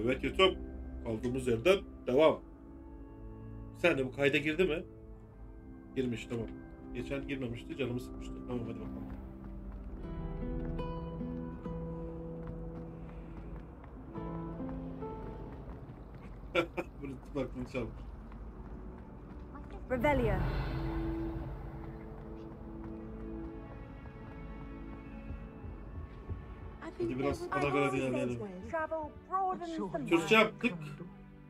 Evet YouTube. Kaldığımız yerden devam. Sen de bu kayda girdi mi? Girmiş, tamam. Geçen girmemişti, canımı sıkmıştı. Tamam, hadi bakalım. Bunu aklını çalmış. Revelio. Hadi biraz ona göre dinleyelim. Türkçe yaptık.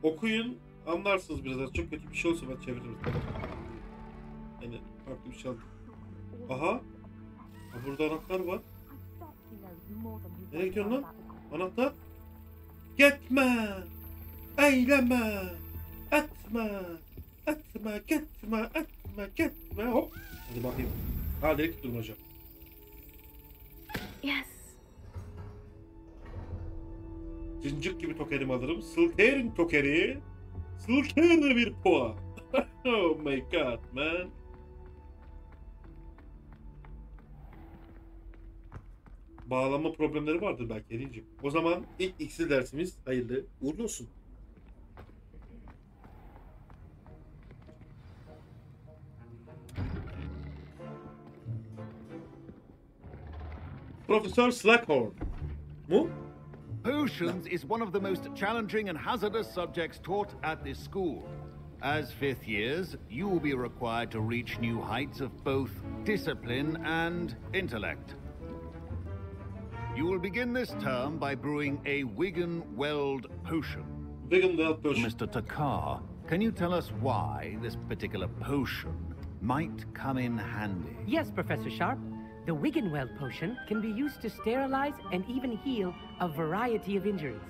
Okuyun, anlarsınız biraz. Çok kötü bir şey olsa ben çeviririm. Yani farklı bir şey aldım. Aha. Burada anahtar var. Nereye gidiyorsun lan? Anahtar. Gitme. Eyleme. Etme. Etme. Gitme. Etme. Gitme. Hop. Hadi bakayım. Ha, direkt tutun hocam. Yes. Cincik gibi tokerimi alırım. Sılterin tokeri. Sılterin bir puan. Oh my god man. Bağlama problemleri vardır belki Erin'ciğim. O zaman ilk X'li dersimiz hayırlı uğurlu olsun. Profesör Slackhorn. Mu? Potions is one of the most challenging and hazardous subjects taught at this school. As fifth years, you will be required to reach new heights of both discipline and intellect. You will begin this term by brewing a Wiggenweld potion. Wiggenweld potion. Mr. Takar, can you tell us why this particular potion might come in handy? Yes, Professor Sharp. The Wiggenweld potion can be used to sterilize and even heal a variety of injuries.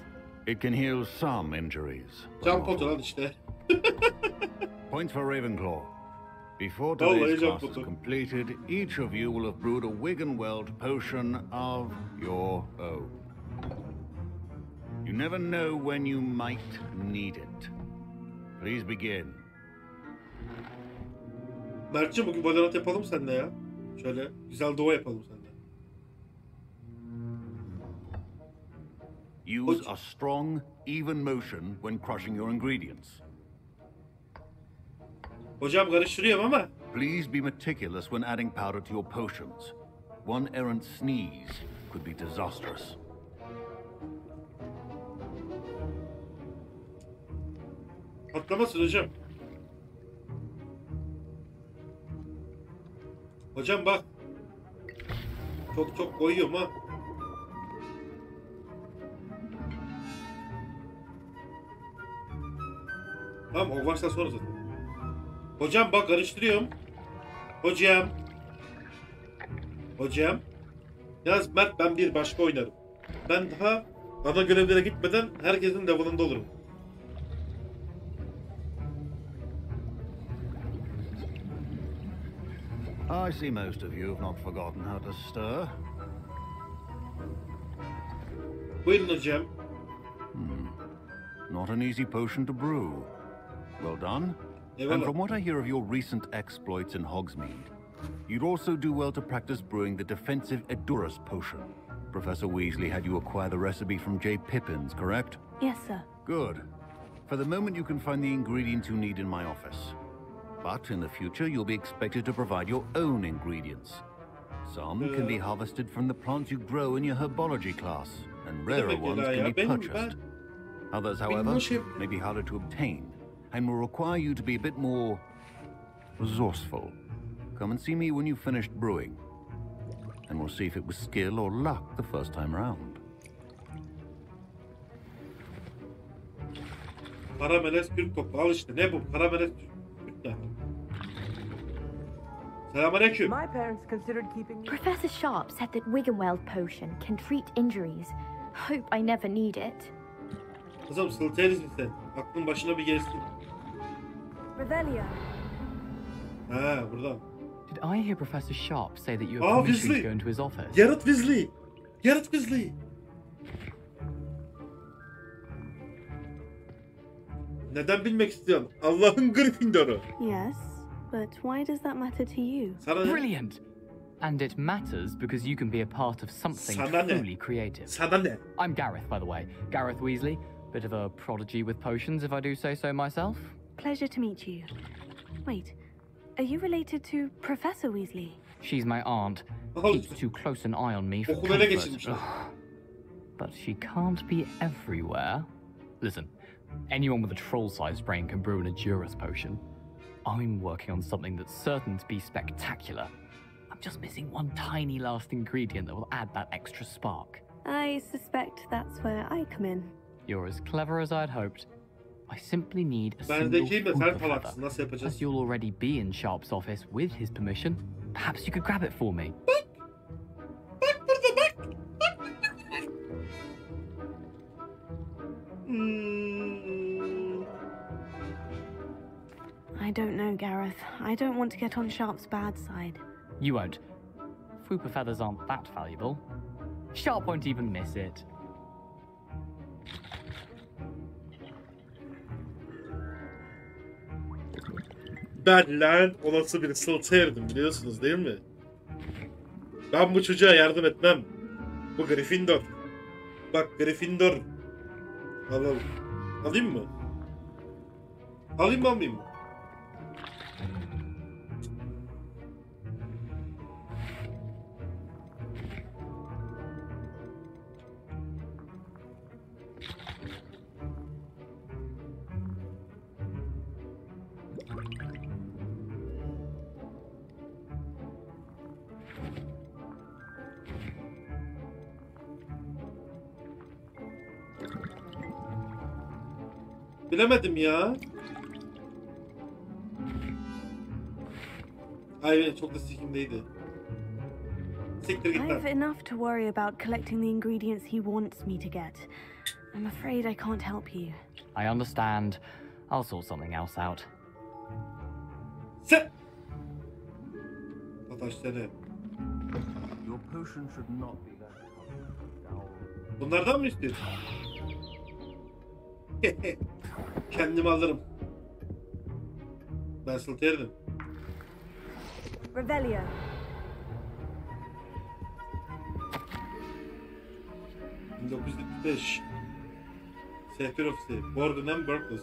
It can heal some injuries. Can Potter lan işte. Point for Ravenclaw. Before today's class is completed, each of you will have brewed a Wiggenweld potion of your own. You never know when you might need it. Please begin. Mert'ciğim bugün Valorant yapalım seninle ya. Şöyle güzel dua yapalım seninle. Use a strong, even motion when crushing your ingredients. Hocam karıştırıyorum ama. Please be meticulous when adding powder to your potions. One errant sneeze could be disastrous. Patlamasın hocam. Hocam bak. Çok koyuyorum ha. Tamam, o varsa sonra zaten. Hocam bak karıştırıyorum. Hocam. Hocam. Yalnız Mert, ben bir başka oynarım. Ben daha ana görevlere gitmeden herkesin level'ında olurum. I see most of you have not forgotten how to stir. Buyurun hocam. Not an easy potion to brew. Well done. And from what I hear of your recent exploits in Hogsmeade, you'd also do well to practice brewing the defensive Edurus potion. Professor Weasley had you acquire the recipe from J. Pippins, correct? Yes, sir. Good. For the moment, you can find the ingredients you need in my office. But in the future, you'll be expected to provide your own ingredients. Some can be harvested from the plants you grow in your herbology class, and rarer ones can be purchased. Others, however, may be harder to obtain, and will require you to be a bit more resourceful. Come and see me when you've finished brewing, and we'll see if it was skill or luck the first time round. Karamelez Türk topu. Al işte, ne bu? Karamelez Türk ne? Selamünaleyküm. My parents considered keeping me. Professor Sharp said that Wiggenweld potion can treat injuries. Hope I never need it. Kızım Slytherin'sin sen. Aklın başına bir gelsin. Revelio. Ha, buradan. Did I hear Professor Sharp say that you were permission to go into his office? Garrett Weasley. Garrett Weasley. Neden bilmek istiyorsun? Allah'ın Gryffindor'u. Yes, but why does that matter to you? Sana ne? Brilliant! And it matters because you can be a part of something Sana ne? truly creative. Sana ne? I'm Gareth, by the way. Gareth Weasley, Bit of a prodigy with potions, if I do say so myself. Pleasure to meet you. Wait, are you related to Professor Weasley? She's my aunt. Keeps too close an eye on me for Okul ele comfort. geçirmişler. But she can't be everywhere. Listen, anyone with a troll-sized brain can brew an Edurus potion. I'm working on something that's certain to be spectacular. I'm just missing one tiny last ingredient that will add that extra spark. I suspect that's where I come in. You're as clever as I'd hoped. I simply need a Ben single zekiyim de sen Hooper salaksın. feather. Nasıl yapacağız? As you'll already be in Sharp's office with his permission, perhaps you could grab it for me. I don't know, Gareth. I don't want to get on Sharp's bad side. You won't. Hooper feathers aren't that valuable. Sharp won't even miss it. Ben lanet olası bir sıltı erdim biliyorsunuz değil mi? Ben bu çocuğa yardım etmem. Bu Gryffindor. Bak Gryffindor. Alalım. Alayım mı? Alayım mı almayayım mı? Bilemedim ya. Ay çok da sikimdeydi. Siktir git I lan. have enough to worry about collecting the ingredients he wants me to get. I'm afraid I can't help you. I understand. I'll sort something else out. Sen! Arkadaşları. Your potion should not be that color. Bunlardan mı istiyorsun? Kendim alırım. Ben sıltı erdim. Revelio. ...1975. Sektör ofisi. Borden'dan Berkeley.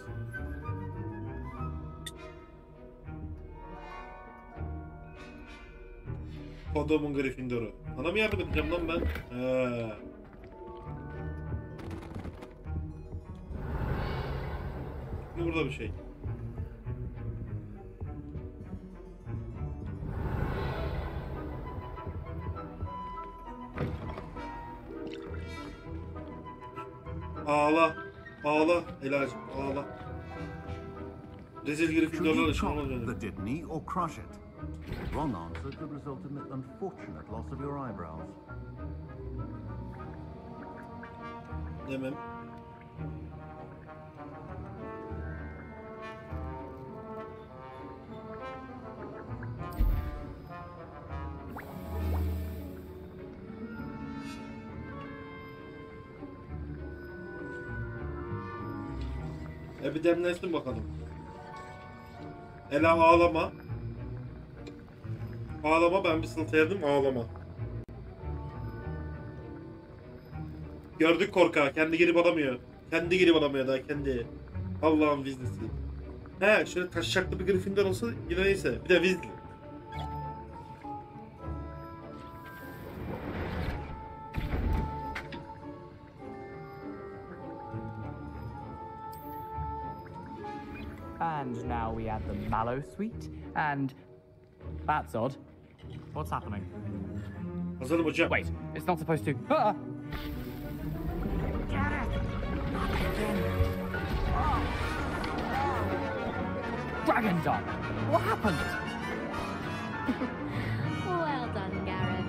Kodomun Gryffindor'u. Sana mı yardım edeceğim lan ben? Burada bir şey. Ağla. Ağla. Helacım ağla. Rezil Should Gryffindor'lar you ışın chop olmaz öyle. the Didney or crush it? The wrong answer could result in the unfortunate loss of your eyebrows. Demem. Bir demlensin bakalım. Ela ağlama. Ağlama, ben bir sıltı erdim, ağlama. Gördük korkağı, kendi girip alamıyor. Kendi girip alamıyor daha kendi. Allah'ın viznesi. He, şöyle taşacaklı bir Gryffindor olsa yine neyse. Bir de vizli. And now we add the mallow sweet, and that's odd. What's happening? Hazırım hocam. Wait, it's not supposed to. Ah! Dragon Dog! What happened? Well done, Gareth.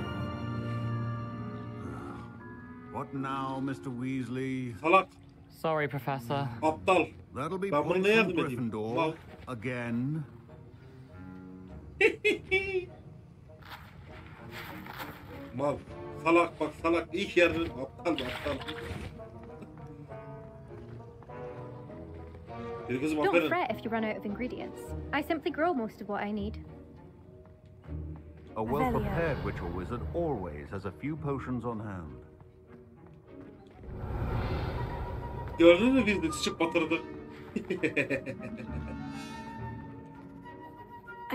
What now, Mr. Weasley? Salak, Sorry, Professor. aptal. That'll be Ben points buna from yardım edeyim. Gryffindor. Mal. Again. Mal. Salak bak salak. İlk yardım. Aptal be aptal. Bir kızım Don't aferin. fret if you run out of ingredients. I simply grow most of what I need. A well-prepared witch or wizard always has a few potions on hand. Gördün mü bizi sıçıp batırdı.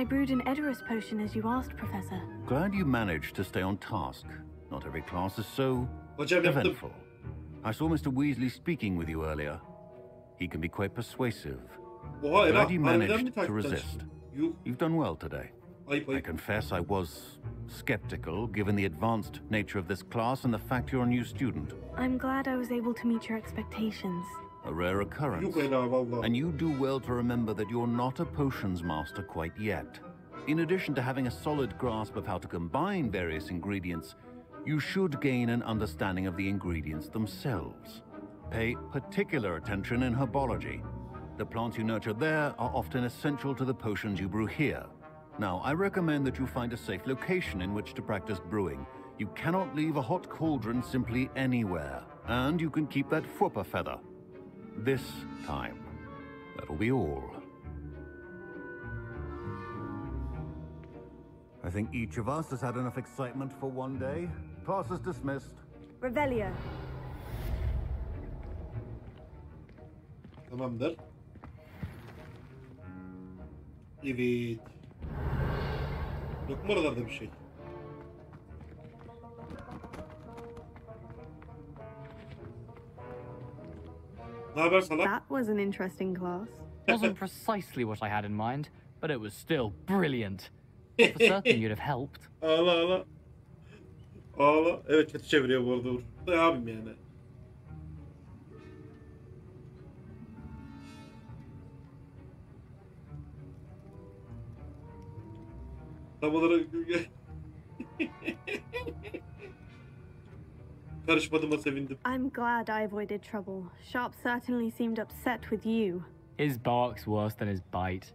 I brewed an ederiz potion as you asked, Professor. Glad you managed to stay on task. Not every class is so Hocam yaptım. eventful. I saw Mr. Weasley speaking with you earlier. He can be quite persuasive. Oha Glad harbiden you mi managed to takipten resist. çıktı? Yuh. You've done well today. Ayıp I ayıp. confess I was skeptical, given the advanced nature of this class and the fact you're a new student. I'm glad I was able to meet your expectations. A rare occurrence. Yuh Ela valla. And you do well to remember that you're not a potions master quite yet. In addition to having a solid grasp of how to combine various ingredients, you should gain an understanding of the ingredients themselves. Pay particular attention in herbology. The plants you nurture there are often essential to the potions you brew here. Now, I recommend that you find a safe location in which to practice brewing. You cannot leave a hot cauldron simply anywhere. And you can keep that Fwooper feather. This time. That'll be all. I think each of us has had enough excitement for one day. Class is dismissed. Revelio. Tamamdır. Evet. Yok mu oralarda bir şey? Ne haber salak? That was an interesting class. Wasn't precisely what I had in mind, but it was still brilliant. For certain you'd have helped. Ağla ağla. Ağla. Evet kötü çeviriyor bu arada Uğur. Ne abim yani. Tam olarak karışmadığıma sevindim. I'm glad I avoided trouble. Sharp certainly seemed upset with you. His bark's worse than his bite.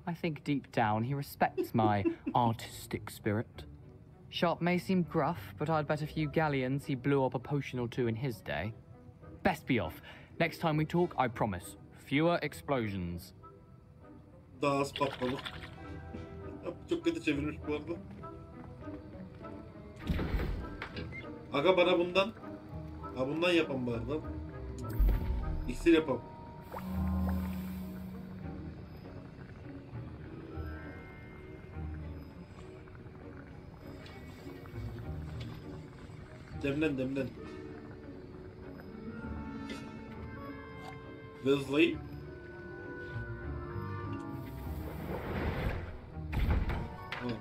I think deep down he respects my artistic spirit. Sharp may seem gruff, but I'd bet a few galleons he blew up a potion or two in his day. Best be off. Next time we talk, I promise, fewer explosions. Daha az patladı. Çok kötü çevirmiş bu arada. Aga bana bundan. Ha bundan yapalım bari lan. İksir yapalım. Demlen demlen. Weasley.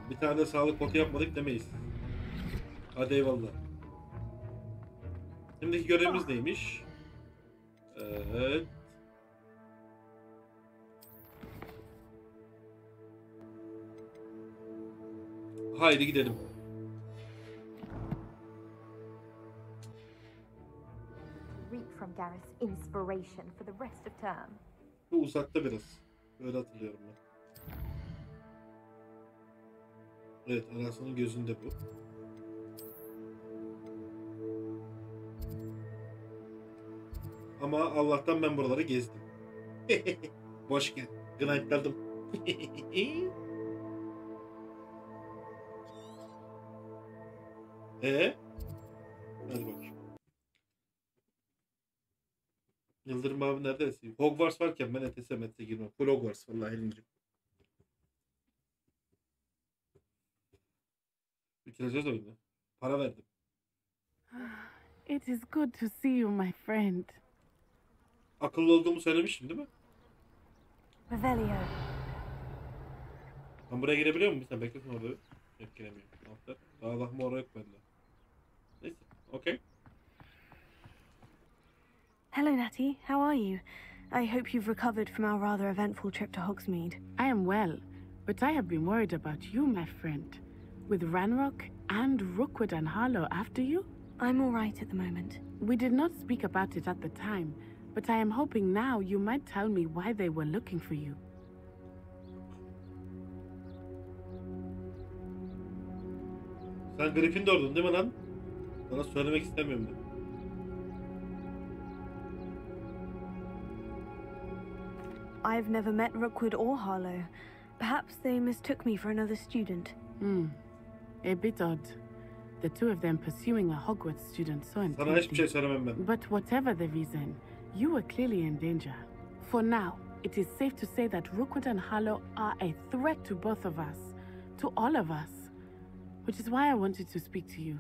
Bir tane de sağlık potu yapmadık demeyiz. Hadi eyvallah. Şimdiki görevimiz neymiş? Evet. Haydi gidelim. Reap from Gareth's inspiration for the rest of term. Bu uzakta biraz. Öyle hatırlıyorum ben. Evet, Arası'nın gözünde bu. Ama Allah'tan ben buraları gezdim. Boş gel. Gınaytladım. Hadi bakayım. Yıldırım abi neredesin? Hogwarts varken ben ETS'e metse girmem. Full Hogwarts vallahi elimcim. Bitireceğiz oyunu. Para verdim. It is good to see you, my friend. Akıllı olduğumu söylemiştim değil mi? Revelio. Ben buraya girebiliyor muyum? Sen bekletin orada. Yok giremiyorum. Altta. Dağlama oraya yok bende. Neyse. Okay. Hello, Natty. How are you? I hope you've recovered from our rather eventful trip to Hogsmeade. I am well, but I have been worried about you, my friend. With Ranrock and Rookwood and Harlow after you? I'm all right at the moment. We did not speak about it at the time, but I am hoping now you might tell me why they were looking for you. Sen Gryffindor'dun değil mi lan? Sana söylemek istemiyorum ben. I've never met Rookwood or Harlow. Perhaps they mistook me for another student. A bit odd. The two of them pursuing a Hogwarts student so Sana hiçbir şey intensely. söylemem ben. But whatever the reason, You were clearly in danger. For now, it is safe to say that Rookwood and Harlow are a threat to both of us, to all of us. Which is why I wanted to speak to you.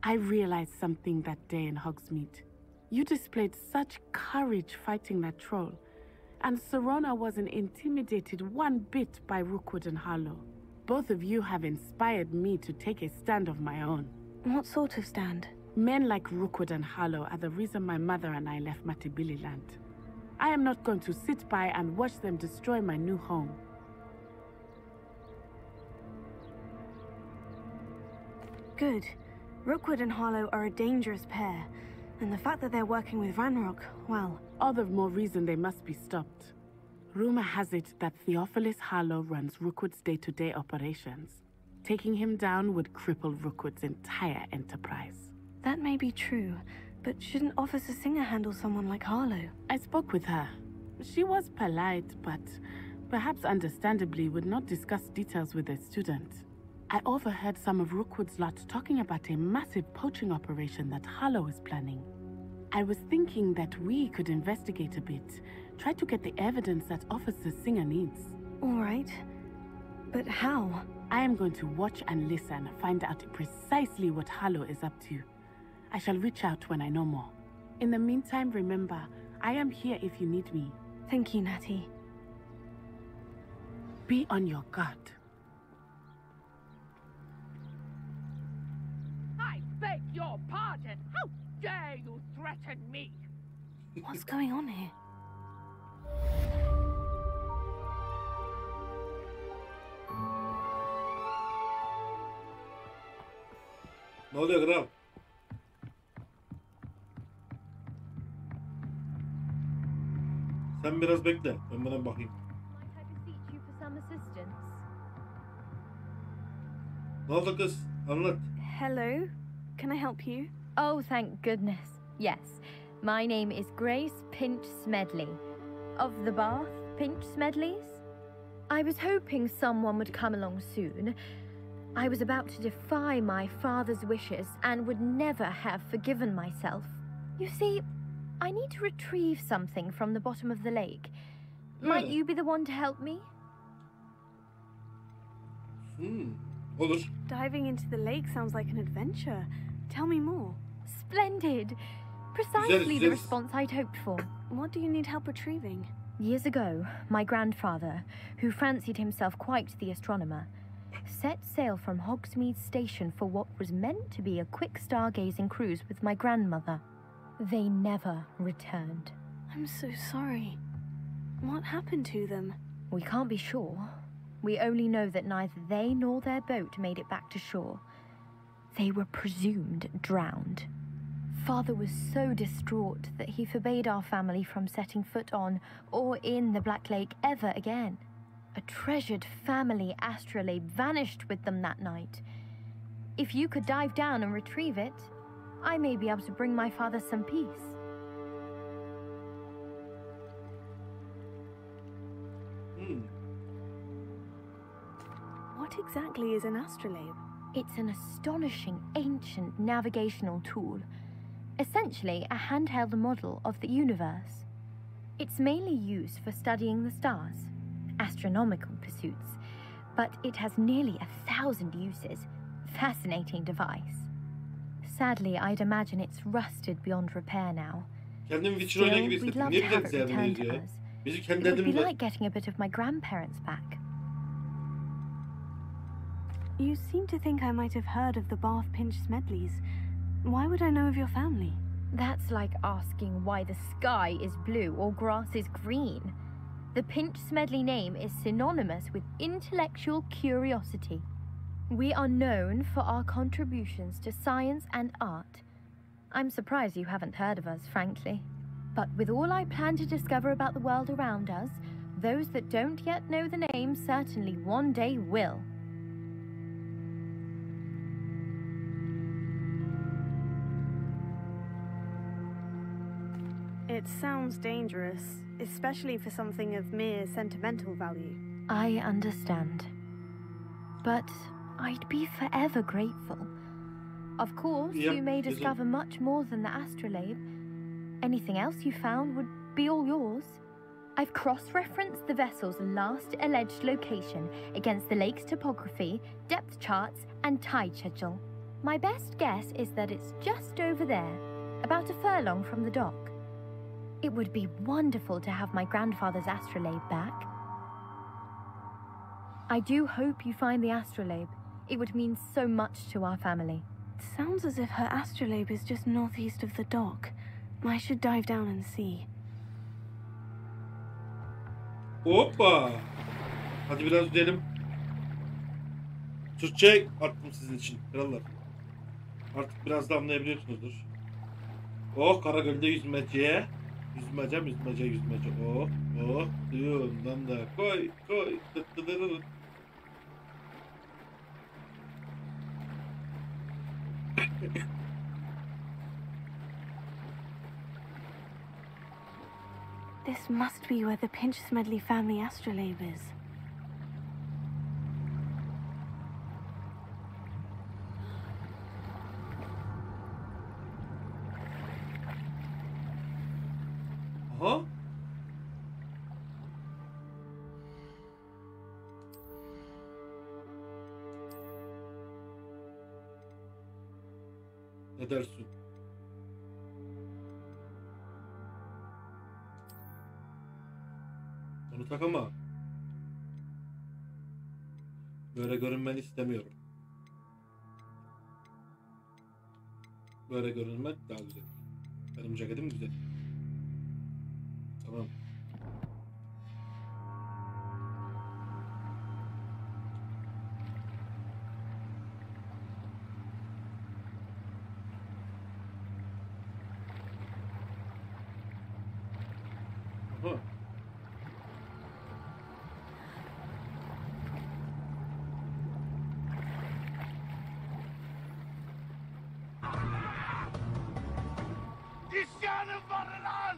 I realized something that day in Hogsmeade. You displayed such courage fighting that troll, and Serona wasn't intimidated one bit by Rookwood and Harlow. Both of you have inspired me to take a stand of my own. What sort of stand? Men like Rookwood and Harlow are the reason my mother and I left Matibili land. I am not going to sit by and watch them destroy my new home. Good. Rookwood and Harlow are a dangerous pair, and the fact that they're working with Ranrock, well... All the more reason they must be stopped. Rumor has it that Theophilus Harlow runs Rookwood's day-to-day operations. Taking him down would cripple Rookwood's entire enterprise. That may be true, but shouldn't Officer Singer handle someone like Harlow? I spoke with her. She was polite, but perhaps understandably would not discuss details with a student. I overheard some of Rookwood's lot talking about a massive poaching operation that Harlow is planning. I was thinking that we could investigate a bit, try to get the evidence that Officer Singer needs. All right. But how? I am going to watch and listen, find out precisely what Harlow is up to. I shall reach out when I know more. In the meantime, remember, I am here if you need me. Thank you, Natty. Be on your guard. I beg your pardon. How dare you threaten me? What's going on here? Ne oluyor kral? Sen biraz bekle. Ben bana bakayım. Might I beseech you for some assistance? Ne oldu kız? Anlat. Hello? Can I help you? Oh, thank goodness. Yes. My name is Grace Pinch Smedley. Of the Bath Pinch Smedleys? I was hoping someone would come along soon. I was about to defy my father's wishes and would never have forgiven myself. You see, I need to retrieve something from the bottom of the lake. Might you be the one to help me? Olur. Diving into the lake sounds like an adventure. Tell me more. Splendid! Precisely the Yes. response I'd hoped for. What do you need help retrieving? Years ago, my grandfather, who fancied himself quite the astronomer, set sail from Hogsmeade Station for what was meant to be a quick stargazing cruise with my grandmother. They never returned. I'm so sorry. What happened to them? We can't be sure. We only know that neither they nor their boat made it back to shore. They were presumed drowned. Father was so distraught that he forbade our family from setting foot on or in the Black Lake ever again. A treasured family astrolabe vanished with them that night. If you could dive down and retrieve it, I may be able to bring my father some peace. What exactly is an astrolabe? It's an astonishing ancient navigational tool, essentially a handheld model of the universe. It's mainly used for studying the stars, astronomical pursuits, but it has nearly 1,000 uses. Fascinating device. Sadly, I'd imagine it's rusted beyond repair now. Kendimi Still, Witcher gibi we'd hissettim. love Niye to bir have tek it yardım returned ediyor to ya? us. Bizim It kendi would be derdimiz var. like getting a bit of my grandparents back. You seem to think I might have heard of the Bath Pinch Smedleys. Why would I know of your family? That's like asking why the sky is blue or grass is green. The Pinch Smedley name is synonymous with intellectual curiosity. We are known for our contributions to science and art. I'm surprised you haven't heard of us, frankly. But with all I plan to discover about the world around us, those that don't yet know the name certainly one day will. It sounds dangerous, especially for something of mere sentimental value. I understand. But I'd be forever grateful. Of course, Yep, you may isn't- discover much more than the astrolabe. Anything else you found would be all yours. I've cross-referenced the vessel's last alleged location against the lake's topography, depth charts, and tide schedule. My best guess is that it's just over there, about a furlong from the dock. It would be wonderful to have my grandfather's astrolabe back. I do hope you find the astrolabe. It would mean so much to our family. Sounds as if her astrolabe is just northeast of the dock. I should dive down and see. Hoppa. Hadi biraz gidelim. Türkçe attım sizin için krallar. Artık biraz da anlayabiliyorsunuzdur. Oh, Karagöl'de yüzmece. Yüzmece. Oh, oh. Suyundan da koy. Tıttırırır. This must be where the Pinch Smedley family astrolabe is. Aha. Ne dersin? Onu tak ama böyle görünmeni istemiyorum. Böyle görünmek daha güzel. Benim ceketim güzel. Tamam. Aha. İsyanı barınan!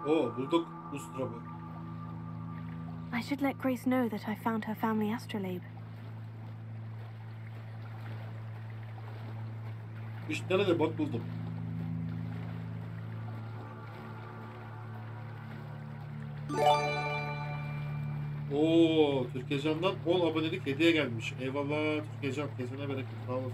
Oo, bulduk Ustrab'ı. I should let Grace know that I found her family astrolabe. 3 tane de bot buldum. Oo, Türkiye'can'dan 10 abonelik hediye gelmiş. Eyvallah Türkiye'can, kesene bereket, sağ olasın.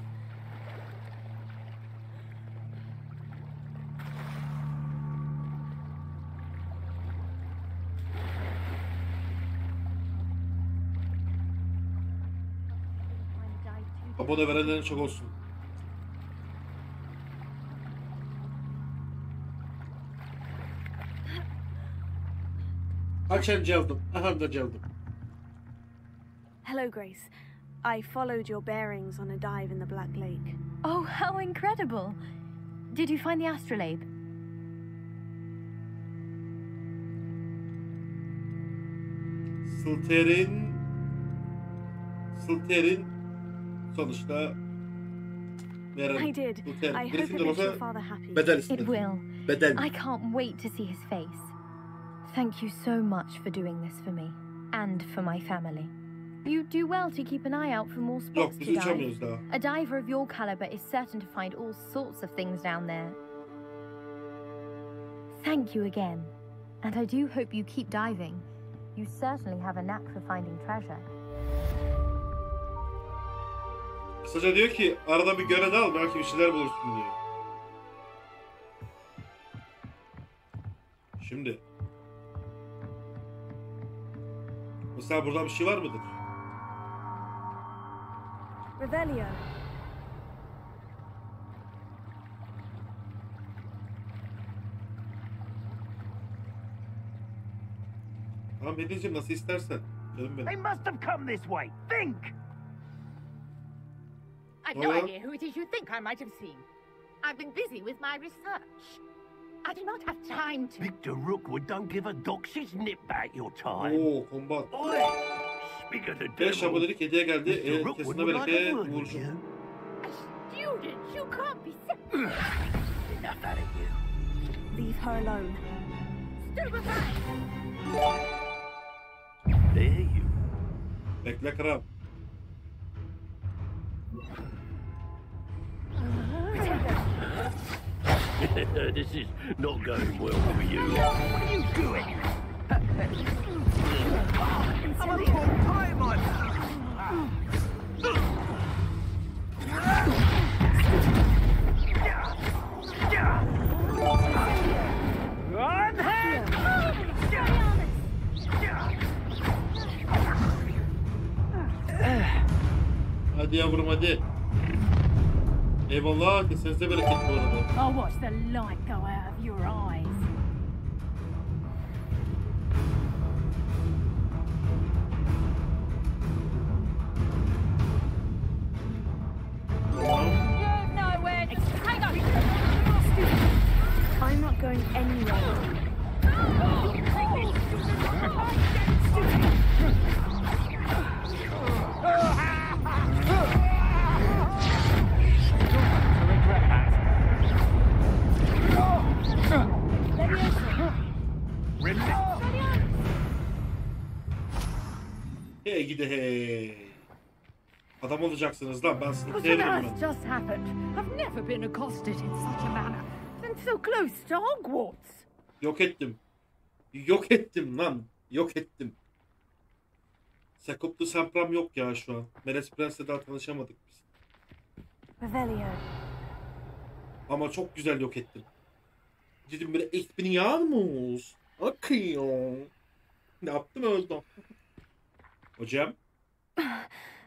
Abone verenlerin çok olsun. Açan geldim. Aha da geldim. Hello, Grace. I followed your bearings on a dive in the Black Lake. Oh, how incredible! Did you find the astrolabe? Sılter'in sonuçta veren. I did. I hope it makes your father happy. Bedel It istedim. will. Bedel. I can't wait to see his face. Thank you so much for doing this for me and for my family. You do well to keep an eye out for more spots Yok, to biz dive. uçamıyoruz daha. A diver of your caliber is certain to find all sorts of things down there. Thank you again. And I do hope you keep diving. You certainly have a knack for finding treasure. Kısaca diyor ki arada bir görev al, belki bir şeyler bulursun diyor. Şimdi. Mesela burada bir şey var mıdır? Revelio. Tamam Hediyeciğim, nasıl istersen. Canım They benim. must have come this way. Think! I've no Well- idea who it is you think I might have seen. I've been busy with my research. I do not have time to... Victor Rookwood don't give a dox his nip back your time. Oo, kombat. Oi! Speak of the 5 devil. abonelik hediye geldi. Mr. Rookwood Kesine would like a bereket. word with Vuruşum. you. A student, you can't be... Enough out of you. Leave her alone. Stupefy! There you. Bekle kral. This is not going well for you. What are you doing? I'm a long time, Hadi yavrum hadi. Eyvallah. Kesinize bereket bu arada. I'll watch the light go out of your eyes. You're nowhere to... Hang on! I'm not going anywhere. Hey gidi hey. Adam olacaksınız lan. Ben sizi What on sevdim earth ben. just happened? I've never been accosted in such a manner. And so close to Hogwarts. Yok ettim. Yok ettim lan. Yok ettim. Sakoplu Sempram yok ya şu an. Meles Prens'le daha tanışamadık biz. Revelio. Ama çok güzel yok ettim. Dedim böyle Expelliarmus. Akıyor. Ne yaptım öldüm. Hocam.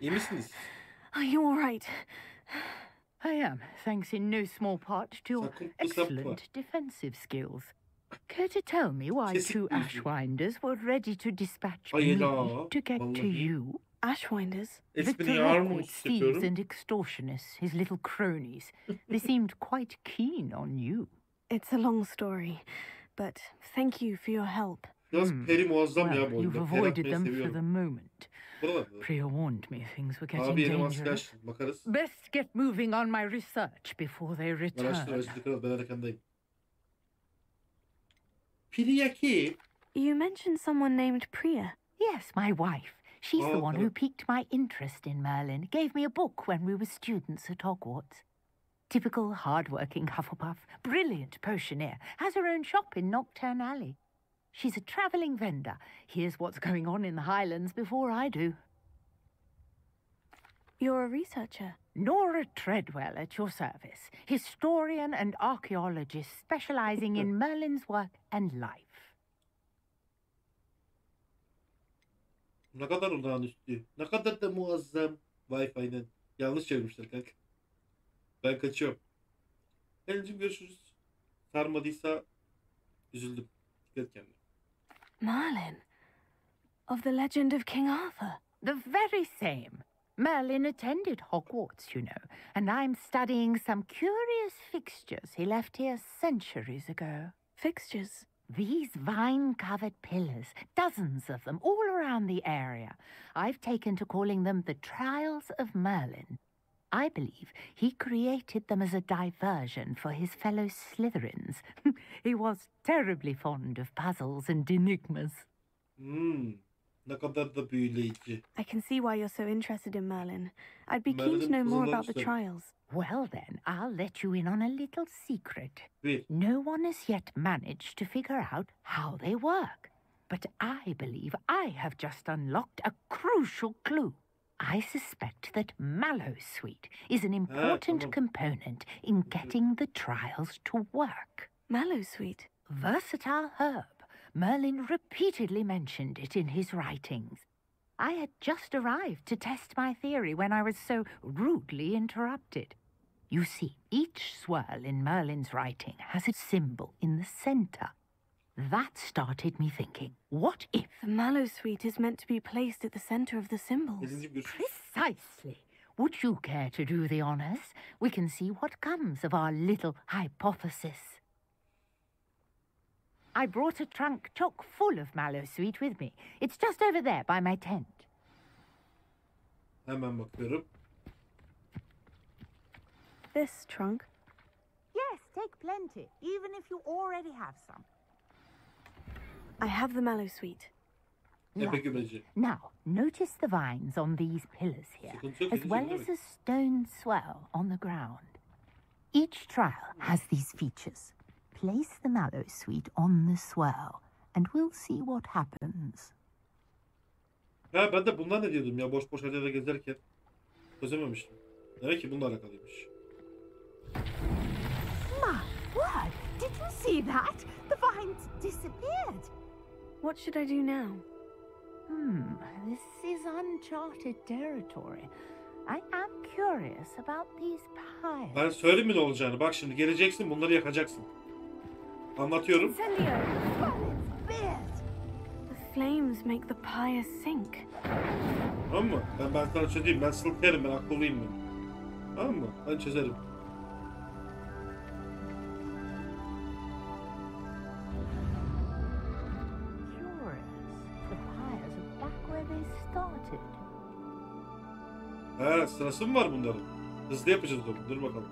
İyi misiniz? Are you all right? I am, thanks in no small part to your Sakoplu Sempram. excellent defensive skills. Care to tell me why Kesin two bilgi. Ashwinders were ready to dispatch Hayır me ha, to get to vallahi. you? Ashwinders? Victor Expelliarmus Rockwood's thieves yapıyorum. and extortionists, his little cronies. They seemed quite keen on you. It's a long story, but thank you for your help. Biraz peri muazzam ya Well, bu you've oyunda. Peri avoided atmayı them for seviyorum. the moment. Buralarda. Priya warned me things were getting Abi yeni dangerous. maskaj. Bakarız. Best get moving on my research before they Araştır return. araştır kral. Ben arkandayım. Priyaki. You mentioned someone named Priya. Yes, my wife. She's the Oh, one who piqued my interest in Merlin, gave me a book when we were students at Hogwarts. Typical hard-working Hufflepuff, brilliant potioneer, has her own shop in Knockturn Alley. She's a travelling vendor, hears what's going on in the Highlands before I do. You're a researcher. Nora Treadwell at your service, historian and archaeologist specialising in Merlin's work and life. Ne kadar olağanüstü. Ne kadar da muazzam. Wi-Fi'den. Yanlış çevirmişler kanka. Ben kaçıyorum. Elin'cim görüşürüz. Sarmadıysa üzüldüm. Dikkat et kendine. Merlin? Of the legend of King Arthur? The very same. Merlin attended Hogwarts, you know, and I'm studying some curious fixtures he left here centuries ago. Fixtures? These vine-covered pillars, dozens of them, all around the area. I've taken to calling them the Trials of Merlin. I believe he created them as a diversion for his fellow Slytherins. He was terribly fond of puzzles and enigmas. Ne kadar da büyüleyici. I can see why you're so interested in Merlin. I'd be keen to Merlin'in know more puzzle'ları about the güzel. trials. Well then, I'll let you in on a little secret. Bir. No one has yet managed to figure out how they work. But I believe I have just unlocked a crucial clue. I suspect that Mallowsweet is an important tamam. component in getting the trials to work. Mallowsweet? Versatile herb. Merlin repeatedly mentioned it in his writings. I had just arrived to test my theory when I was so rudely interrupted. You see, each swirl in Merlin's writing has a symbol in the centre. That started me thinking, what if... The Mallowsweet is meant to be placed at the centre of the symbols. Elin'cim görüşürüz. Precisely. Would you care to do the honours? We can see what comes of our little hypothesis. I brought a trunk chock full of mallow sweet with me. It's just over there by my tent. Hemen bakıyorum. This trunk? Yes, take plenty, even if you already have some. I have the mallow sweet. Epe gümeci. Now, notice the vines on these pillars here, Sıkıntı yok, as well edeceğim, as a stone swell on the ground. Each trial has these features. Place the mallow sweet on the swell, and we'll see what happens. Ha ben de bundan ne diyordum ya boş boş her yerde gezerken. Çözememiştim. Demek ki bununla alakalıymış. My word! Did you see that? The vines disappeared. What should I do now? This is uncharted territory. I am curious about these piles. Ben söyleyeyim mi ne olacağını? Bak şimdi geleceksin bunları yakacaksın. Anlatıyorum. Incendio! Oh, it's big! The flames make the pyre sink. Tamam mı? Ben sana çözeyim. Ben sılterim. Ben akıllıyım ben. Tamam mı? Ben çözerim. Curious. The pyres are back where they started. Ha sırası mı var bunların? Hızlı yapacağız onu. Dur bakalım.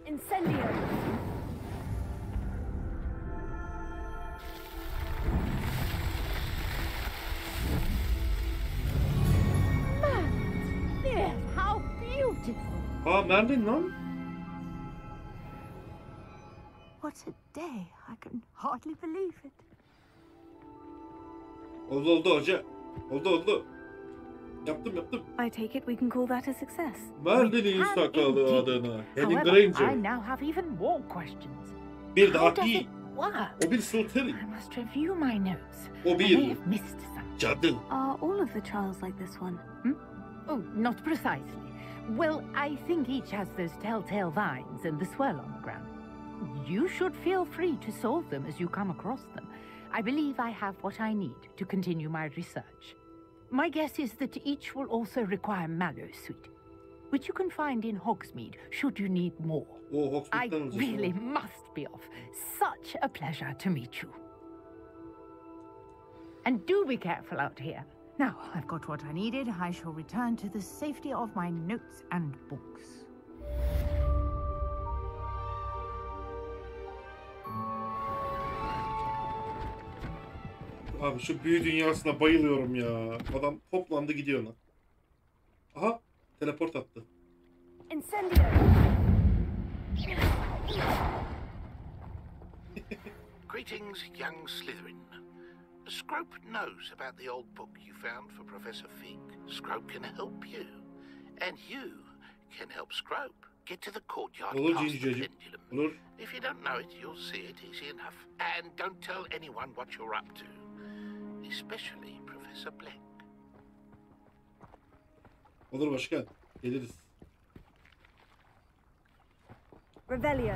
Incendio! Yes, how beautiful! Merlin lan. What a day! I can hardly believe it. Oldu hoca. Oldu. Yaptım. I take it we can call that a success. Merlin'in sakalı indeed. adına. Henning However, I Granger. now have even more questions. Bir How does dahi. it work? O bir sılteri. I must review my notes. O I may bir have missed some. cadı. Are all of the trials like this one? Oh, not precisely. Well, I think each has those telltale vines and the swirl on the ground. You should feel free to solve them as you come across them. I believe I have what I need to continue my research. My guess is that each will also require mallow sweet, which you can find in Hogsmeade should you need more. O I Hogsmeade'den alacaksın. really must be off. Such a pleasure to meet you. And do be careful out here. Now, I've got what I needed. I shall return to the safety of my notes and books. Abi şu büyü dünyasına bayılıyorum ya. Adam toplandı gidiyor lan. Aha teleport attı. Incendio! Greetings, young Slytherin. Scrope knows about the old book you found for Professor Fig. Scrope can help you. And you can help Scrope get to the courtyard Olur past the Cincic'cim. pendulum. Olur. If you don't know it, you'll see it easy enough. And don't tell anyone what you're up to. Especially Professor Black. Olur başkan. Geliriz. Revelio!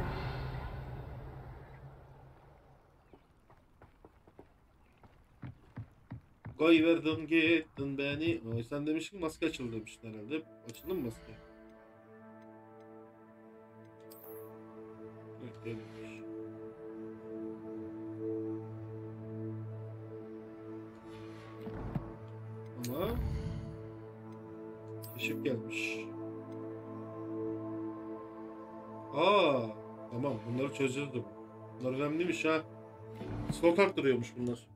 Koyverdin gittin beni. Ay, sen demiştin maske açıldı demiştin herhalde. Açıldı mı maske? Evet gelmiş. Ama ışık gelmiş. Tamam bunları çözürdüm. Bunlar önemliymiş ha. Slot arttırıyormuş bunlar.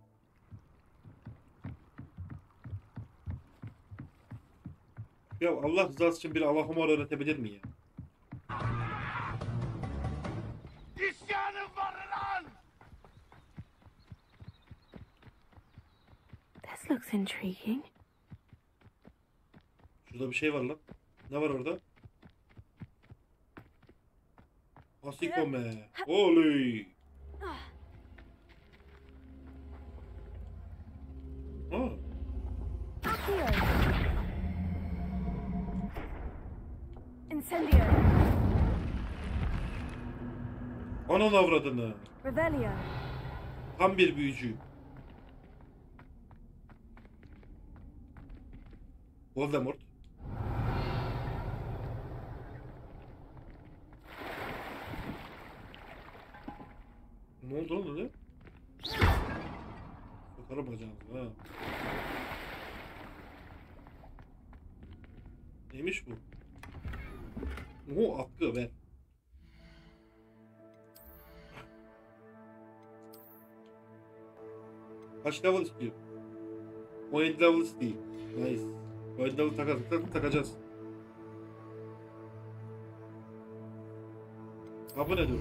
Ya Allah rızası için bir Allah'ıma öğretebilir mi ya? This looks intriguing. Şurada bir şey var lan. Ne var orada? Asikome. Oley. Incendio! Anan avradını. Revelio! Tam bir büyücü. Voldemort. Ne oldu lan öyle? Sokarım bacağınızı ha. Neymiş bu? Oo, atkı ver. Kaç level istiyor? 17 level istiyor. Nice. 17 level takacağız. Ha bu ne diyor?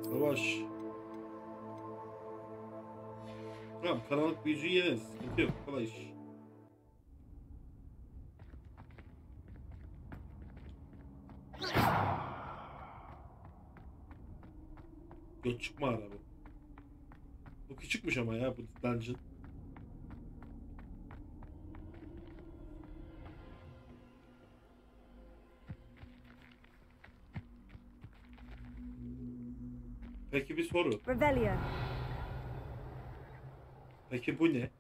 Savaş. Tamam, karanlık büyücüyü yeneriz. Sıkıntı yok. Kolay iş. Göt çıkma ara bu. Bu küçükmüş ama ya bu dungeon. Peki bir soru. Revelio. Peki bu ne?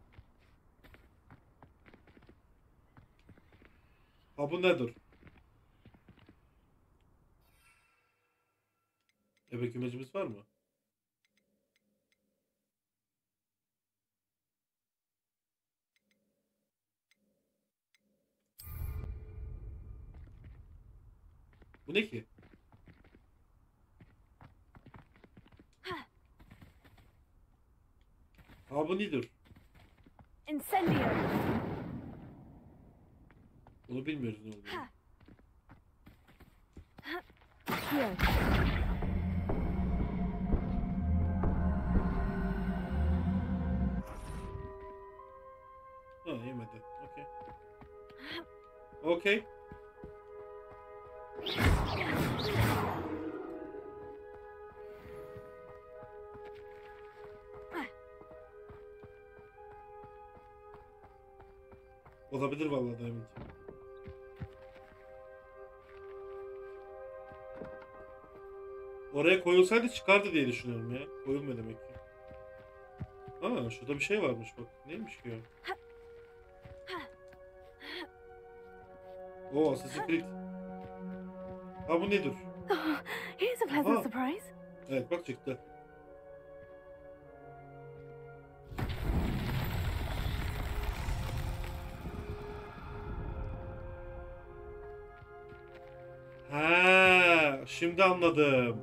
Ha bu nedir? Ebe kümecimiz var mı? Bu ne ki? Ha bu nedir? Incendio. Bunu bilmiyoruz ne olduğunu. Here. Ha yemedi. Okey. Okey. Olabilir vallahi Diamond. Oraya koyulsaydı çıkardı diye düşünüyorum ya. Koyulmuyor demek ki. Aa şurada bir şey varmış bak. Neymiş ki o? Oo Assassin's Creed. Ha bu nedir? Oh, here's a pleasant Aha. surprise. Evet bak çıktı. Ha, şimdi anladım.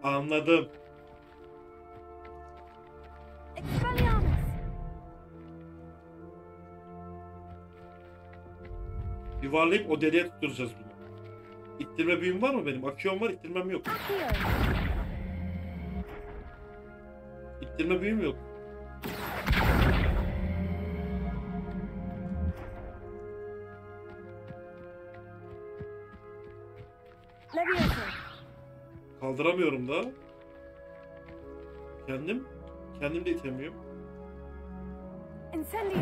Anladım. Expelliarmus. Yuvarlayıp o deliğe tutturacağız bunu. İttirme büyüm var mı benim? Aküyon var, ittirmem yok. Accio. İttirme büyüm yok. Levioso. Kaldıramıyorum da. Kendim de itemiyorum. Incendio.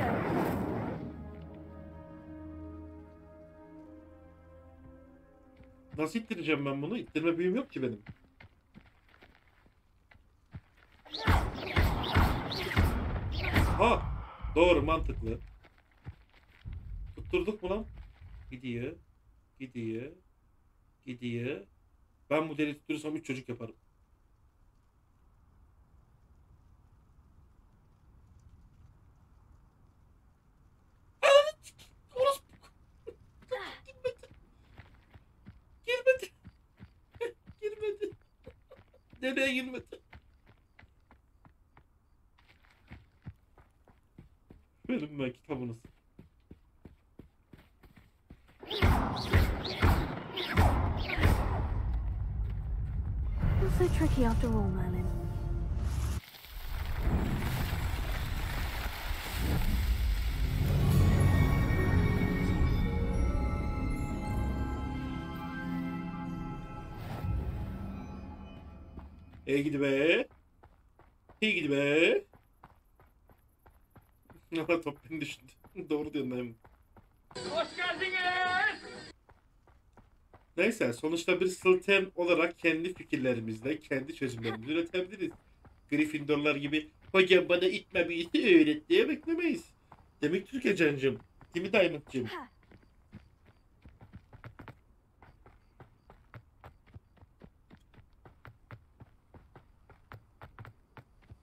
Nasıl ittireceğim ben bunu? İttirme büyüm yok ki benim. Ha, doğru mantıklı. Tutturduk mu lan? Gidiyor. Ben bu deliği tutturursam 3 çocuk yaparım. Girmedi. Nereye girmedi? Verin ben kitabınız. Not so tricky after all, Merlin. Gidi be. Gidi be. Ama top beni düşündü. Doğru diyorsun dayım. Hoş geldiniz. Neyse sonuçta bir Slytherin olarak kendi fikirlerimizle, kendi çözümlerimizi üretebiliriz. Gryffindorlar gibi hocam bana itme büyüsü öğret diye beklemeyiz. Demek Türkiye cancım. Değil mi Diamond'cığım?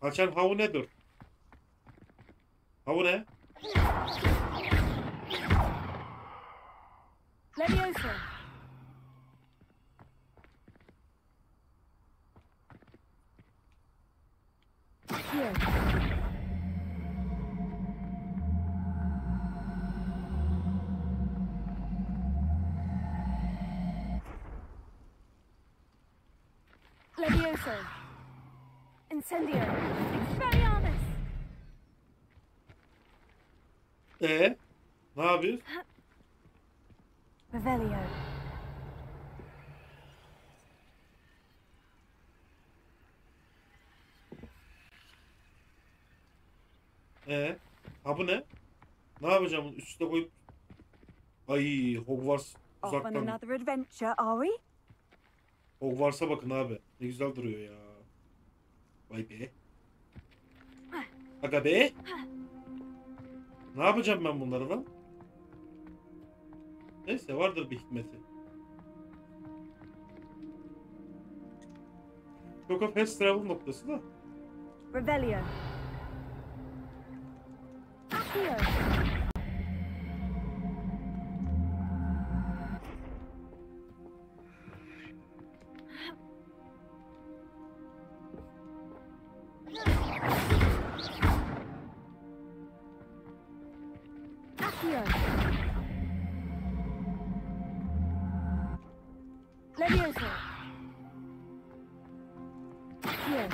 Açan havu nedir? Havu ne? Leviosa. Here. Leviosa. Incendio. Expelliarmus. Ne yapıyoruz? Revelio. Ha bu ne? Ne yapacağım bunu üstüne koyup? Ay Hogwarts Off on uzaktan. another adventure, are we? Hogwarts'a bakın abi. Ne güzel duruyor ya. Vay be. Aga be. Ne yapacağım ben bunları lan? Neyse vardır bir hikmeti. Çok o fast travel noktası da. Revelio. Accio. Accio. Leviosa. Accio.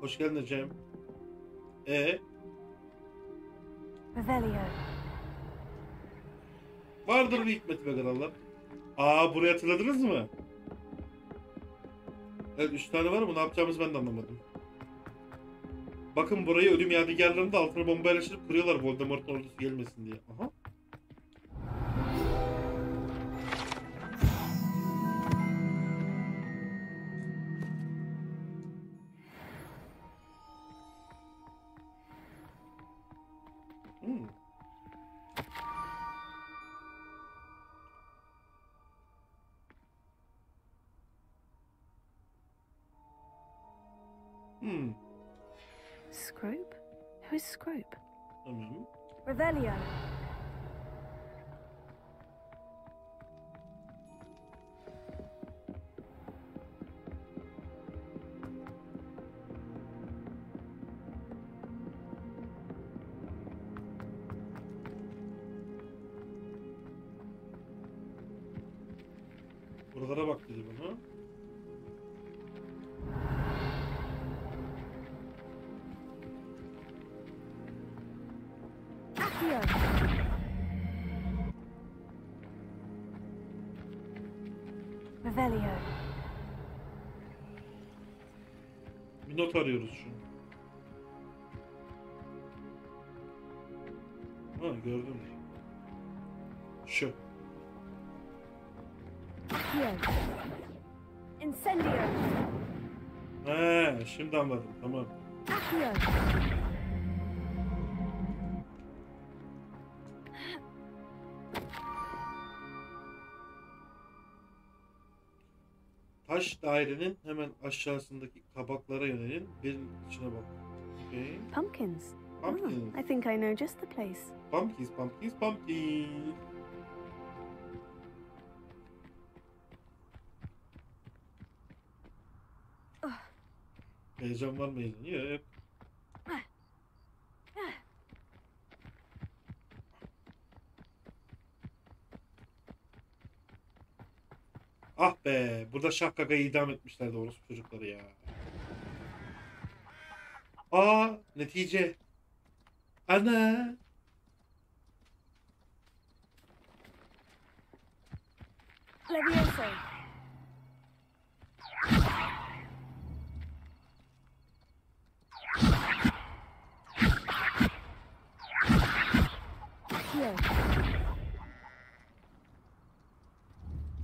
Hoş geldin Cem. Revelio. Vardır bir hikmeti be krallar. Aa burayı hatırladınız mı? Evet 3 tane var ama ne yapacağımızı ben de anlamadım. Bakın burayı ölüm yadigarlarında altına bomba yerleştirip kuruyorlar Voldemort'un ordusu gelmesin diye. Aha. Scrope? Who is Scrope? Tamam. Revelio. Buralara bak dedi bana. Accio. Revelio. Bir not arıyoruz şu an. Ha gördüm. Şu. Accio. Incendio. He, şimdi anladım. Tamam. Accio. Taş dairenin hemen aşağısındaki kabaklara yönelin. Birinin içine bak. Okay. Pumpkins. Pumpkins. I think I know just the place. Pumpkins, pumpkins, pumpkins. Heyecan var mı heyecan? Yok. Ah be, burada Şahkaka'yı idam etmişler doğrusu çocukları ya. Aa, netice. Ana. Leviosa. Accio.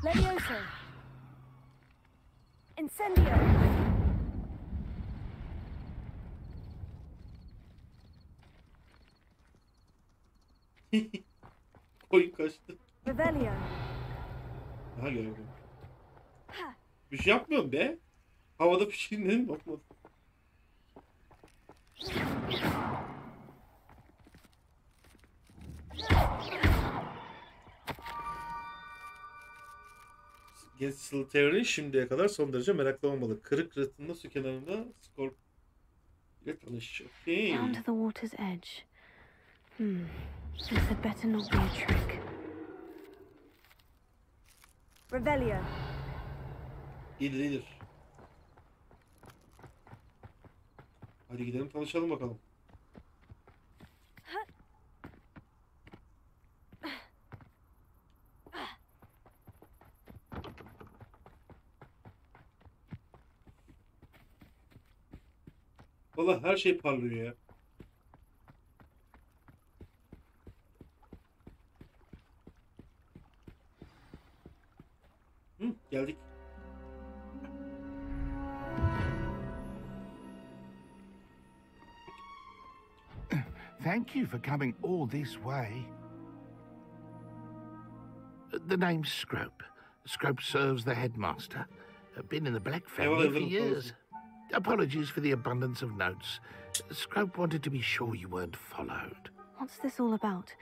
Leviosa. Incendio. Oyun kaçtı. Revelio. Aha gördüm. Bir şey yapmıyorum be. Havada pişirmedim bakmadım. Slytherin şimdiye kadar son derece meraklı olmalı. Kırık rıhtımda su kenarında Scorp ile tanış. Okay. Down to the water's edge. This had better not be a trick. Revelio. İyidir iyidir. Hadi gidelim tanışalım bakalım. Vallahi her şey parlıyor ya. Geldik. Thank you for coming all this way. The name's Scrope. Scrope serves the headmaster. Been in the Black family for years. Apologies for the abundance of notes. Scrope wanted to be sure you weren't followed. What's this all about?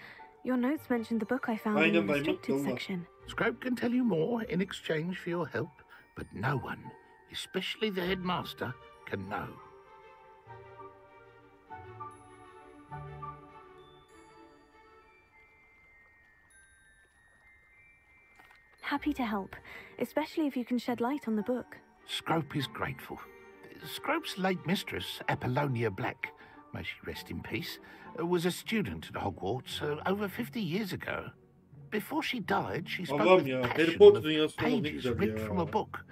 Your notes mentioned the book I found in the restricted section. Scrope can tell you more in exchange for your help, but no one, especially the headmaster, can know. Happy to help, especially if you can shed light on the book. Scrope is grateful. Scrope's late mistress, Apollonia Black, may she rest in peace, was a student at Hogwarts over 50 years ago. Before she died, she spoke with passion of pages ripped from a book.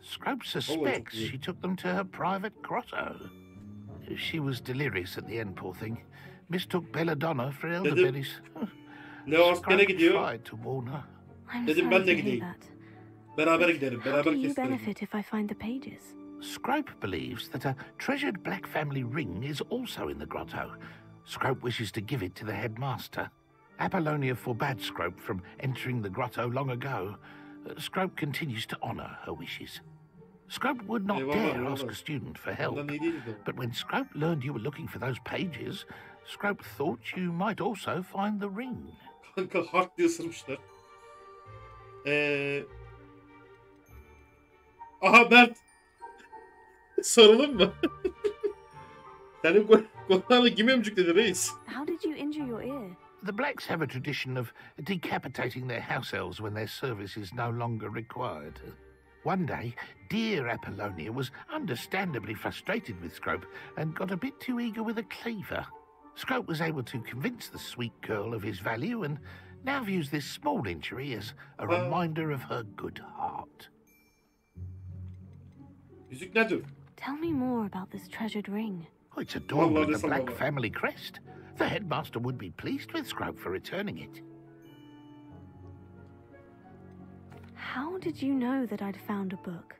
Scrope suspects she took them to her private grotto. She was delirious at the end, poor thing. Mistook belladonna for elderberries. Scrope tried to warn her. Dedim ben de gideyim. Beraber gidelim. Beraber kestirelim. How do you benefit if I find the pages? Scrope believes that a treasured Black family ring is also in the grotto. Scrope wishes to give it to the headmaster. Apollonia forbade Scrope from entering the grotto long ago. Scrope continues to honour her wishes. Scrope would not dare ask a student for help. But when Scrope learned you were looking for those pages, Scrope thought you might also find the ring. Kanka hak diye ısırmışlar. Aha Bert. Soralım mı? Senin kulağını kim emcikledi reis? How did you injure your ear? The Blacks have a tradition of decapitating their house elves when their service is no longer required. One day, dear Apollonia was understandably frustrated with Scrope and got a bit too eager with a cleaver. Scrope was able to convince the sweet girl of his value and now views this small injury as a reminder of her good heart. Yüzük nedir? Tell me more about this treasured ring. Oh, it's adorned with the Black family crest. The headmaster would be pleased with Scrope for returning it. How did you know that I'd found a book,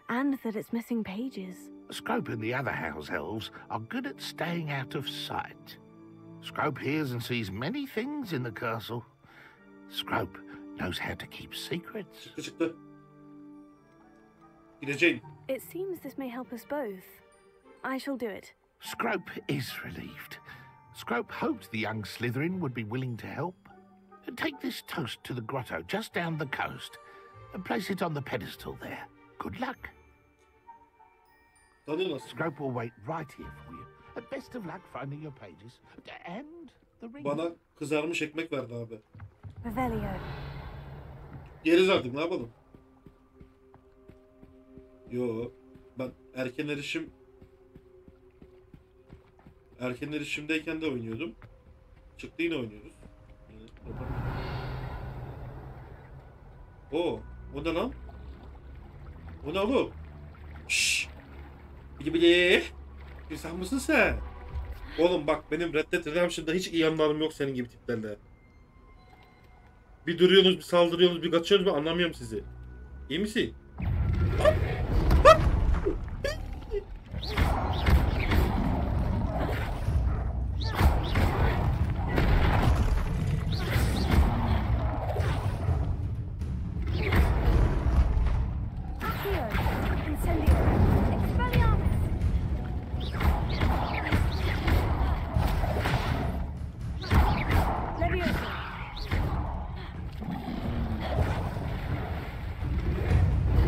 and that it's missing pages? Scrope and the other house elves are good at staying out of sight. Scrope hears and sees many things in the castle. Scrope knows how to keep secrets. It seems this may help us both. I shall do it. Scrope is relieved. Scrope hoped the young Slytherin would be willing to help. Take this toast to the grotto just down the coast and place it on the pedestal there. Good luck. Scrope will wait right here for you. Best of luck finding your pages and the ring. Bana kızarmış ekmek verdi abi. Revelio. Yeriz artık, ne yapalım? Yo, ben erken erişimdeyken de oynuyordum. Çıktı yine oynuyoruz. O ne lan? O ne oğlum? Şşş. Bili. Bir sen mısın sen? Oğlum bak benim Red Dead Redemption'da hiç iyi anlarım yok senin gibi tiplerle. Bir duruyorsunuz, bir saldırıyorsunuz, bir kaçıyorsunuz, ben anlamıyorum sizi. İyi misin? Hop!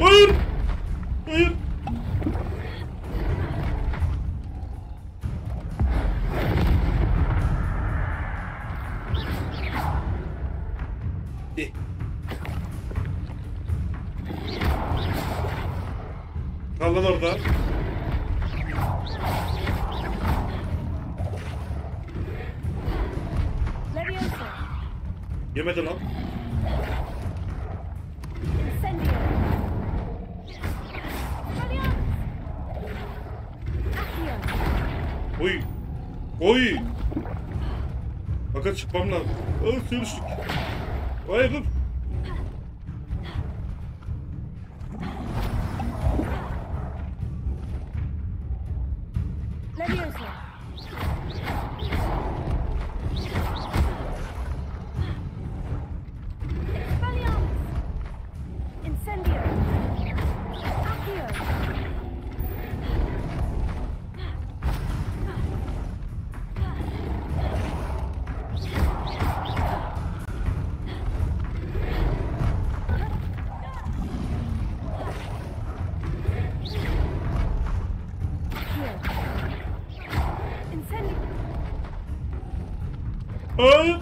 Hayır! Hayır! Kal lan orada. Yemedi lan. Oy. Oy. Fakat çıkmam lazım. Sürüştük. Hayır dur. Hayır.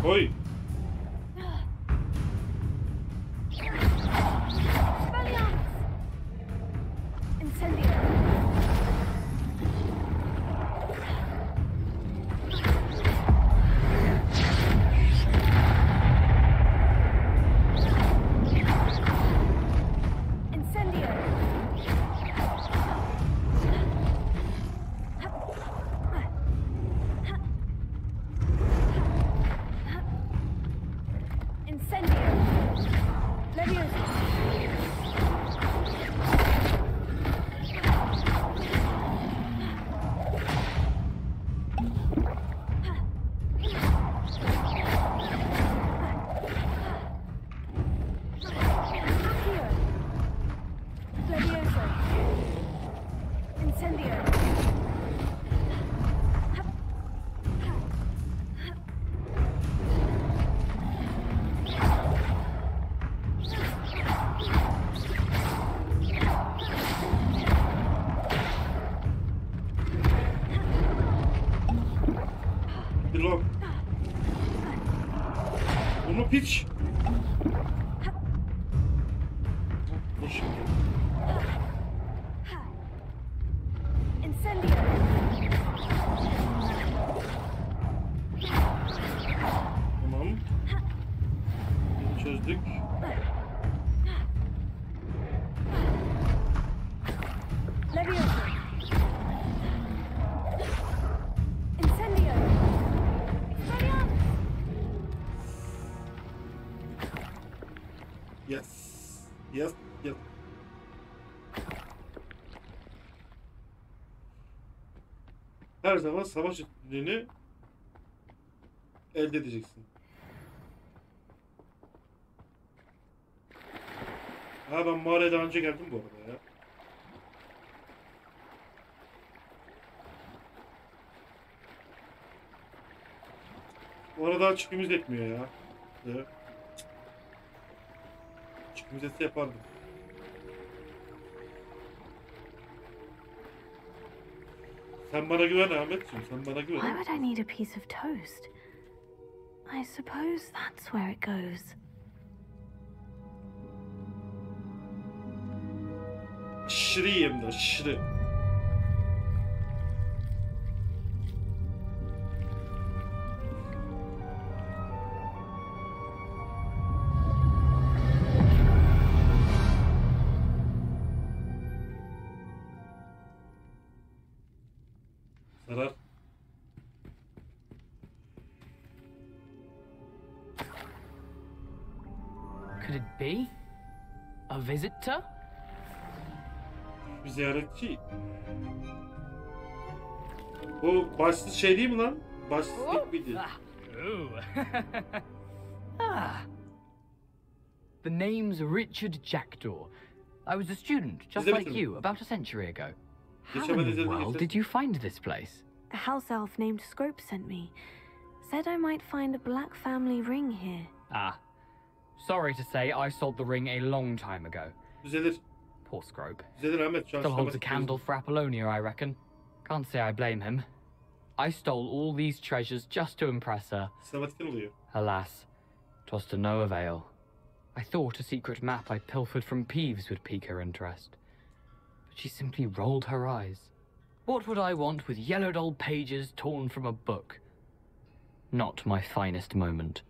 Oy. Bunu piç. Tamam. Çözdük. Yes. Yes. Yes. Her zaman savaş üstünlüğünü elde edeceksin. Ha ben mağaraya daha önce geldim bu arada ya. Bu arada çıkmamız etmiyor ya. Evet. Müzesi yapardım. Sen bana güven Ahmetciğim, sen bana güven. Why would I need a piece of toast? I suppose that's where it goes. Aşırı yiyeyim de aşırı. could it be? A visitor? Bir ziyaretçi. Bu başsız şey değil mi lan? Başsız ilk miydi? The name's Richard Jackdaw. I was a student, just like you, about a century ago. How in the world did you find this place? A house elf named Scrope sent me. Said I might find a black family ring here. Ah. Sorry to say, I sold the ring a long time ago. Düzelir. Poor Scrope. Düzelir Ahmet. Still holds a candle for Apollonia, I reckon. Can't say I blame him. I stole all these treasures just to impress her. Alas, 'twas to no avail. I thought a secret map I pilfered from Peeves would pique her interest. But she simply rolled her eyes. What would I want with yellowed old pages torn from a book? Not my finest moment.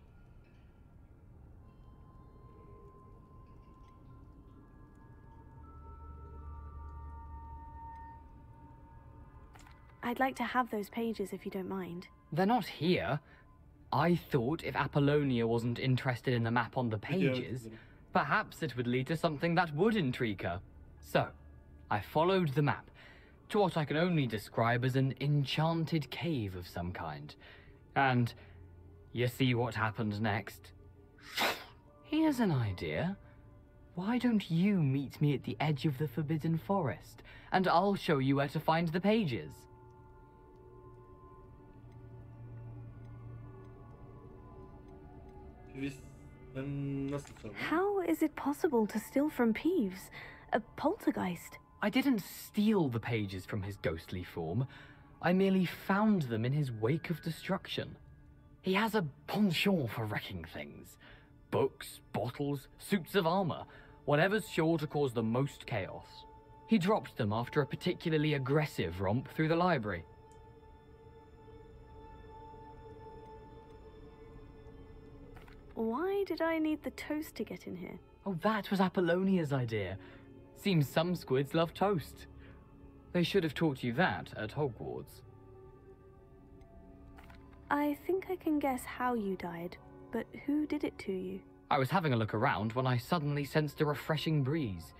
I'd like to have those pages if you don't mind. They're not here. I thought if Apollonia wasn't interested in the map on the pages, perhaps it would lead to something that would intrigue her. So, I followed the map to what I can only describe as an enchanted cave of some kind. And you see what happened next? Here's an idea. Why don't you meet me at the edge of the Forbidden Forest, and I'll show you where to find the pages. How is it possible to steal from Peeves? A poltergeist? I didn't steal the pages from his ghostly form. I merely found them in his wake of destruction. He has a penchant for wrecking things. Books, bottles, suits of armor, whatever's sure to cause the most chaos. He dropped them after a particularly aggressive romp through the library. Why did I need the toast to get in here? Oh, that was Apollonia's idea. Seems some squids love toast. They should have taught you that at Hogwarts. I think I can guess how you died, but who did it to you? I was having a look around when I suddenly sensed a refreshing breeze.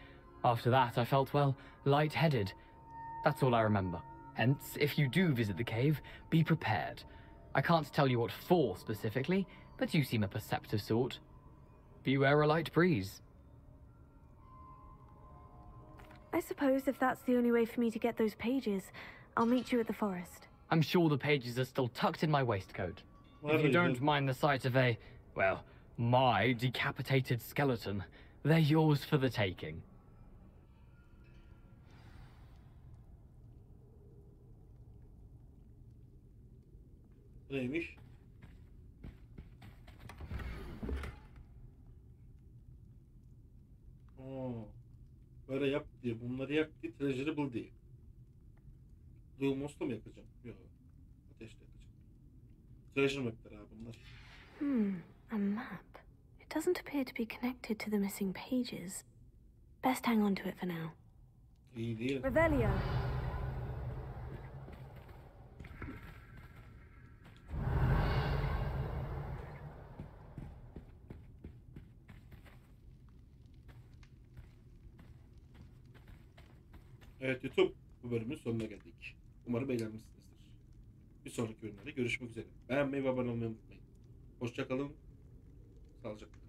After that, I felt, well, lightheaded. That's all I remember. Hence, if you do visit the cave, be prepared. I can't tell you what for specifically, but you seem a perceptive sort. Beware a light breeze. I suppose if that's the only way for me to get those pages, I'll meet you at the forest. I'm sure the pages are still tucked in my waistcoat. If you don't mind the sight of a, well, my decapitated skeleton, they're yours for the taking. Neymiş? Böyle yap diye, bunları yak diye, treasure'ı bul diye. Duymos'la mı yakacağım? Yok. Ateşle yakacağım. Treasure map'ler abi bunlar. A map. It doesn't appear to be connected to the missing pages. Best hang on to it for now. İyi değil. Revelio. Evet YouTube, bu bölümün sonuna geldik. Umarım beğenmişsinizdir. Bir sonraki bölümlerde görüşmek üzere. Beğenmeyi ve abone olmayı unutmayın. Hoşça kalın. Sağlıcakla.